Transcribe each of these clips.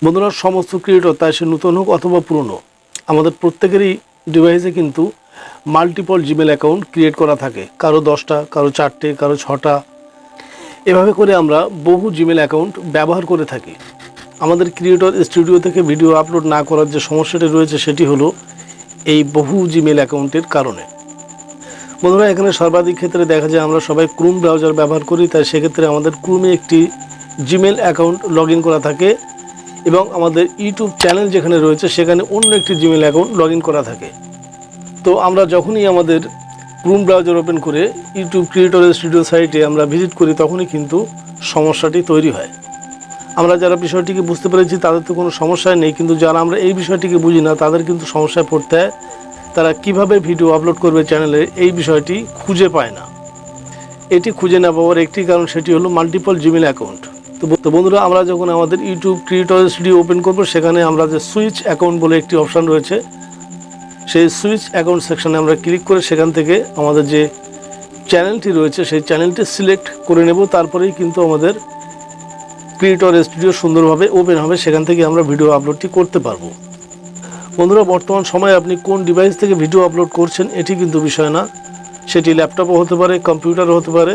বন্ধুরা, সমস্ত ক্রিয়েটর তাই সে নতুন হোক অথবা পুরনো, আমাদের প্রত্যেকেরই ডিভাইসে কিন্তু মাল্টিপল জিমেল অ্যাকাউন্ট ক্রিয়েট করা থাকে। কারো 10টা, কারো 4টে, কারো 6টা, এভাবে করে আমরা বহু জিমেল অ্যাকাউন্ট ব্যবহার করে থাকি। আমাদের ক্রিয়েটর স্টুডিও থেকে ভিডিও আপলোড না করার যে সমস্যাটি রয়েছে সেটি হলো এই বহু জিমেল অ্যাকাউন্টের কারণে। বন্ধুরা, এখানে সর্বাধিক ক্ষেত্রে দেখা যায় আমরা সবাই ক্রোম ব্রাউজার ব্যবহার করি, তাই সেক্ষেত্রে আমাদের ক্রোমে একটি জিমেল অ্যাকাউন্ট লগ ইন করা থাকে এবং আমাদের ইউটিউব চ্যানেল যেখানে রয়েছে সেখানে অন্য একটি জিমেল অ্যাকাউন্ট লগ ইন করা থাকে। তো আমরা যখনই আমাদের ক্রোম ব্রাউজার ওপেন করে ইউটিউব ক্রিয়েটর স্টুডিও সাইটে আমরা ভিজিট করি তখনই কিন্তু সমস্যাটি তৈরি হয়। আমরা যারা বিষয়টিকে বুঝতে পেরেছি তাদের তো কোনো সমস্যাই নেই, কিন্তু যারা আমরা এই বিষয়টিকে বুঝি না তাদের কিন্তু সমস্যায় পড়তে হয়। তারা কিভাবে ভিডিও আপলোড করবে চ্যানেলে এই বিষয়টি খুঁজে পায় না। এটি খুঁজে না পাওয়ার একটি কারণ, সেটি হলো মাল্টিপল জিমেল অ্যাকাউন্ট। তো বন্ধুরা, আমরা যখন আমাদের ইউটিউব ক্রিয়েটর স্টুডিও ওপেন করব সেখানে আমরা যে সুইচ অ্যাকাউন্ট বলে একটি অপশান রয়েছে, সেই সুইচ অ্যাকাউন্ট সেকশনে আমরা ক্লিক করে সেখান থেকে আমাদের যে চ্যানেলটি রয়েছে সেই চ্যানেলটি সিলেক্ট করে নেব। তারপরেই কিন্তু আমাদের ক্রিয়েটর স্টুডিও সুন্দরভাবে ওপেন হবে, সেখান থেকে আমরা ভিডিও আপলোডটি করতে পারবো। বন্ধুরা, বর্তমান সময়ে আপনি কোন ডিভাইস থেকে ভিডিও আপলোড করছেন এটি কিন্তু বিষয় না, সেটি ল্যাপটপও হতে পারে, কম্পিউটারও হতে পারে,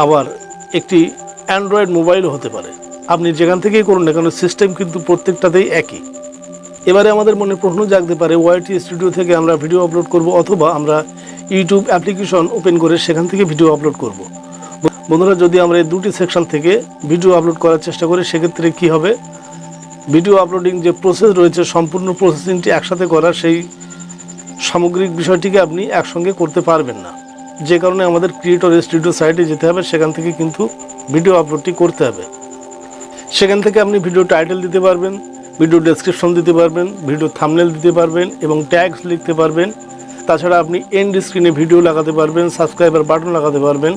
আবার একটি অ্যান্ড্রয়েড মোবাইলও হতে পারে। আপনি যেখান থেকেই করুন না কেন সিস্টেম কিন্তু প্রত্যেকটাতেই একই। এবারে আমাদের মনে প্রশ্ন জাগতে পারে, ওয়াইটি স্টুডিও থেকে আমরা ভিডিও আপলোড করব অথবা আমরা ইউটিউব অ্যাপ্লিকেশন ওপেন করে সেখান থেকে ভিডিও আপলোড করব। বন্ধুরা, যদি আমরা এই দুটি সেকশন থেকে ভিডিও আপলোড করার চেষ্টা করি সেক্ষেত্রে কি হবে, ভিডিও আপলোডিং যে প্রসেস রয়েছে সম্পূর্ণ প্রসেসিংটি একসাথে করার সেই সামগ্রিক বিষয়টিকে আপনি একসঙ্গে করতে পারবেন না। যে কারণে আমাদের ক্রিয়েটর স্টুডিও সাইটে যেতে হবে, সেখান থেকে কিন্তু ভিডিও আপলোডটি করতে হবে। সেখান থেকে আপনি ভিডিও টাইটেল দিতে পারবেন, ভিডিও ডেসক্রিপশন দিতে পারবেন, ভিডিও থাম্বনেল দিতে পারবেন এবং ট্যাগস লিখতে পারবেন। তাছাড়া আপনি এন্ড স্ক্রিনে ভিডিও লাগাতে পারবেন, সাবস্ক্রাইবার বাটন লাগাতে পারবেন।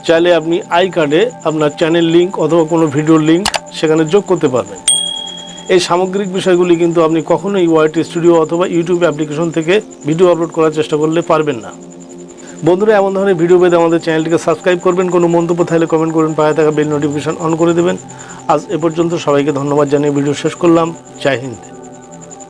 চাইলে আপনি আই কার্ডে আপনার চ্যানেল লিঙ্ক অথবা কোনো ভিডিওর লিঙ্ক সেখানে যোগ করতে পারবেন। এই সামগ্রিক বিষয়গুলি কিন্তু আপনি কখনোই ওয়াইটি স্টুডিও অথবা ইউটিউব অ্যাপ্লিকেশন থেকে ভিডিও আপলোড করার চেষ্টা করলে পারবেন না। বন্ধুরা, এমন ধরনের ভিডিও পেতে আমাদের চ্যানেলটিকে সাবস্ক্রাইব করবেন, কোনো মন্তব্য থাকলে কমেন্ট করবেন, পাশে থাকা বেল নোটিফিকেশন অন করে দেবেন। আজ এ পর্যন্ত, সবাইকে ধন্যবাদ জানিয়ে ভিডিও শেষ করলাম। জয় হিন্দ।